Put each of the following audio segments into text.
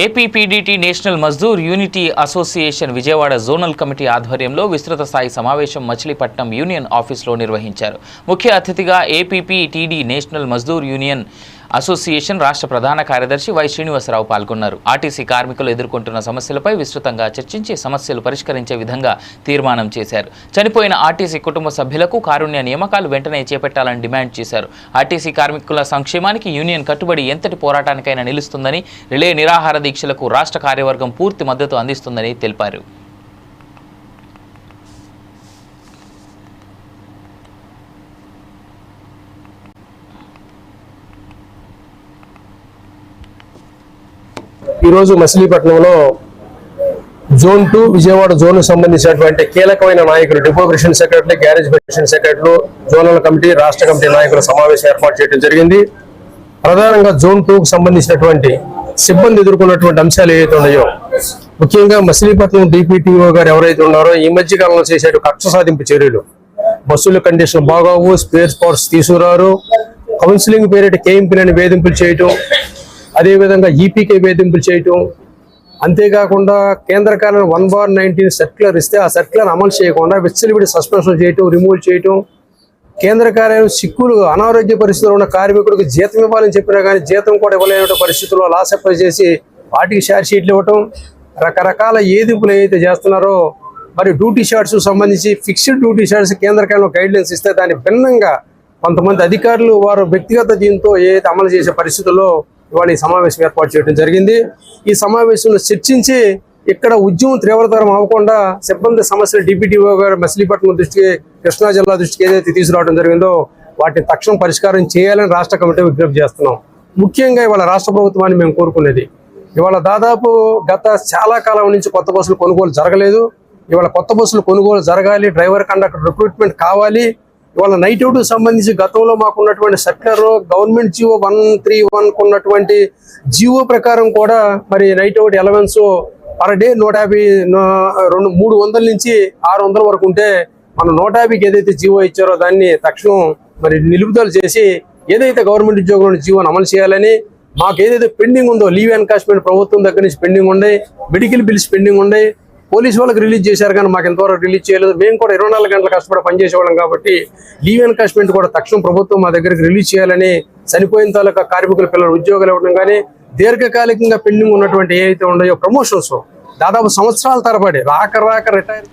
ఏపీపీడీటీ national Mazdoor unity association Vijayawada zonal committee ఆధ్వర్యంలో విస్తృత స్థాయి సమావేశం మచిలీపట్నం యూనియన్ ఆఫీసులో నిర్వహించారు. ముఖ్య అతిథిగా APPTD national Mazdoor union association రాష్ట్ర ప్రధాన కార్యదర్శి వై శ్రీనివాసరావు పాల్గొన్నారు. ఆర్టీసీ కార్మికులు ఎదుర్కొంటున్న సమస్యలపై విస్తృతంగా చర్చించి సమస్యలు పరిష్కరించే విధంగా తీర్మానం చేశారు. చనిపోయిన ఆర్టీసీ కుటుంబ సభ్యులకు కారుణ్య నియామకాలు వెంటనే చేపట్టాలని డిమాండ్ చేశారు. ఆర్టీసీ కార్మికుల సంక్షేమానికి యూనియన్ కట్టుబడి ఎంతటి పోరాటానికైనా నిలుస్తుందని, రిలే నిరాహార దీక్షలకు రాష్ట్ర కార్యవర్గం పూర్తి మద్దతు అందిస్తుందని తెలిపారు. ఈరోజు మచిలీపట్నంలో జోన్ 2 విజయవాడ జోన్ సంబంధించినటువంటి కీలకమైన నాయకులు, depot president secretary, garage president సెక్రటరీలు, జోనల్ కమిటీ, రాష్ట్ర కమిటీ నాయకుల సమావేశం ఏర్పాటు చేయడం జరిగింది. ప్రధానంగా జోన్ 2కు సంబంధించినటువంటి సిబ్బంది ఎదుర్కొన్నటువంటి అంశాలు ఏవైతే ఉన్నాయో, ముఖ్యంగా మచిలీపట్నం డిపిటిఓ గారు ఎవరైతే ఉన్నారో ఈ మధ్య కాలంలో చేసే కక్ష సాధింపు చర్యలు, బస్సుల కండిషన్ బాగోవు, స్పేర్ పార్ట్స్ తీసుకురారు, కౌన్సిలింగ్ పేరిట కేఎంపీలని వేధింపులు చేయటం, అదేవిధంగా ఈపీకే వేధింపులు చేయటం, అంతేకాకుండా కేంద్ర కార్యాలయం 1/19 సర్క్యులర్ ఇస్తే ఆ సర్క్యులర్ అమలు చేయకుండా విచ్చలవిడి సస్పెన్షన్ చేయటం, రిమూవ్ చేయటం, కేంద్ర కార్యాలయం సిక్కులు అనారోగ్య పరిస్థితుల్లో ఉన్న కార్మికులకు జీతం ఇవ్వాలని చెప్పినా కానీ జీతం కూడా ఇవ్వలేని పరిస్థితుల్లో లాస్ అప్లై చేసి వాటికి షేర్ షీట్లు ఇవ్వటం, రకరకాల ఏదింపులు ఏదైతే చేస్తున్నారో, మరి డ్యూటీ షార్ట్స్ సంబంధించి ఫిక్స్డ్ డ్యూటీ షార్ట్స్ కేంద్ర కార్యాలయం గైడ్లైన్స్ ఇస్తే దాని భిన్నంగా కొంతమంది అధికారులు వారు వ్యక్తిగత దీంతో ఏదైతే అమలు చేసే పరిస్థితుల్లో ఇవాళ ఈ సమావేశం ఏర్పాటు చేయడం జరిగింది. ఈ సమావేశంలో చర్చించి ఇక్కడ ఉద్యమం తీవ్రతరం అవ్వకుండా సిబ్బంది సమస్యలు డిపిటిఓ గారు మచిలీపట్నం దృష్టికి, కృష్ణా జిల్లా దృష్టికి ఏదైతే తీసుకురావడం జరిగిందో వాటిని తక్షణం పరిష్కారం చేయాలని రాష్ట్ర కమిటీ విజ్ఞప్తి చేస్తున్నాం. ముఖ్యంగా ఇవాళ రాష్ట్ర ప్రభుత్వాన్ని మేము కోరుకునేది, ఇవాళ దాదాపు గత చాలా కాలం నుంచి కొత్త బస్సులు కొనుగోలు జరగలేదు. ఇవాళ కొత్త బస్సులు కొనుగోలు జరగాలి, డ్రైవర్ కండక్టర్ రిక్రూట్మెంట్ కావాలి. ఇవాళ నైట్ అవుట్ సంబంధించి గతంలో మాకున్నటువంటి సర్క్యులర్ గవర్నమెంట్ జియో 131 ఉన్నటువంటి జియో ప్రకారం కూడా మరి night out allowance per day 300 నుంచి 600 వరకు ఉంటే మనం 150కి ఏదైతే జియో ఇచ్చారో దాన్ని తక్షణం మరి నిలుపుదల చేసి ఏదైతే గవర్నమెంట్ ఉద్యోగంలో జియోని అమలు చేయాలని, మాకు ఏదైతే పెండింగ్ ఉందో లీవ్ ఎన్కాష్మెంట్ ప్రభుత్వం దగ్గర నుంచి పెండింగ్ ఉన్నాయి, మెడికల్ బిల్స్ పెండింగ్ ఉన్నాయి, పోలీసు వాళ్ళకి రిలీజ్ చేశారు కానీ మాకు ఎంతవరకు రిలీజ్ చేయలేదు. మేము కూడా 24 గంటల కష్టపడి పనిచేసేవాళ్ళం కాబట్టి లీవ్ ఎన్కాష్మెంట్ కూడా తక్షణం ప్రభుత్వం మా దగ్గరికి రిలీజ్ చేయాలని, చనిపోయిన తాలూకా కార్మికుల పిల్లలు ఉద్యోగాలు ఇవ్వడం కానీ, దీర్ఘకాలికంగా పెండింగ్ ఉన్నటువంటి ఏవైతే ఉన్నాయో ప్రమోషన్స్ దాదాపు సంవత్సరాల తరబడి రాక రిటైర్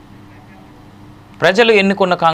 ప్రజలు ఎన్నుకున్న